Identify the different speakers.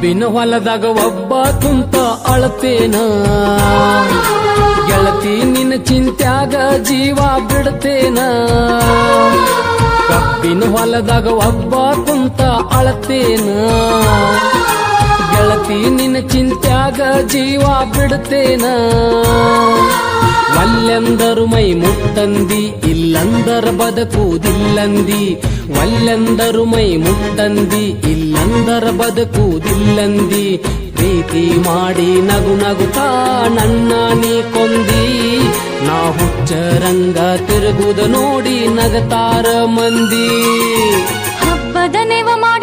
Speaker 1: ಕಬ್ಬಿನ ಹೊಲದಾಗ ಒಬ್ಬ ಕುಂತ ಅಳತೇನ ಗೆಳತಿ ನಿನ್ನ ಚಿಂತ್ಯಾಗ ಜೀವ ಬಿಡ್ತೇನ ಕಬ್ಬಿನ ಹೊಲದಾಗ ಒಬ್ಬ ಕುಂತ ಅಳತೇನ ಗೆಳತಿ ನಿನ್ನ ಚಿಂತ್ಯಾಗ ಜೀವ ಬಿಡ್ತೇನ ವಲ್ಲೆಂದರು ಮೈ ಮುಟ್ಟಂದಿ ಇಲ್ಲಂದರ ಬದುಕುವುದಿಲ್ಲಂದಿ ವಲ್ಲೆಂದರು ಮೈ ಮುಟ್ಟಂದಿ ಇಲ್ಲಂದರ ಬದುಕುವುದಿಲ್ಲಂದಿ ಪ್ರೀತಿ ಮಾಡಿ ನಗು ನಗುತ್ತಾ ನನ್ನ ನೀ ಕೊಂದಿ ನಾ ಹುಚ್ಚರಂಗ ತಿರುಗುದ ನೋಡಿ ನಗತಾರ ಮಂದಿ
Speaker 2: ಹಬ್ಬದ ನೆವ ಮಾಡಿ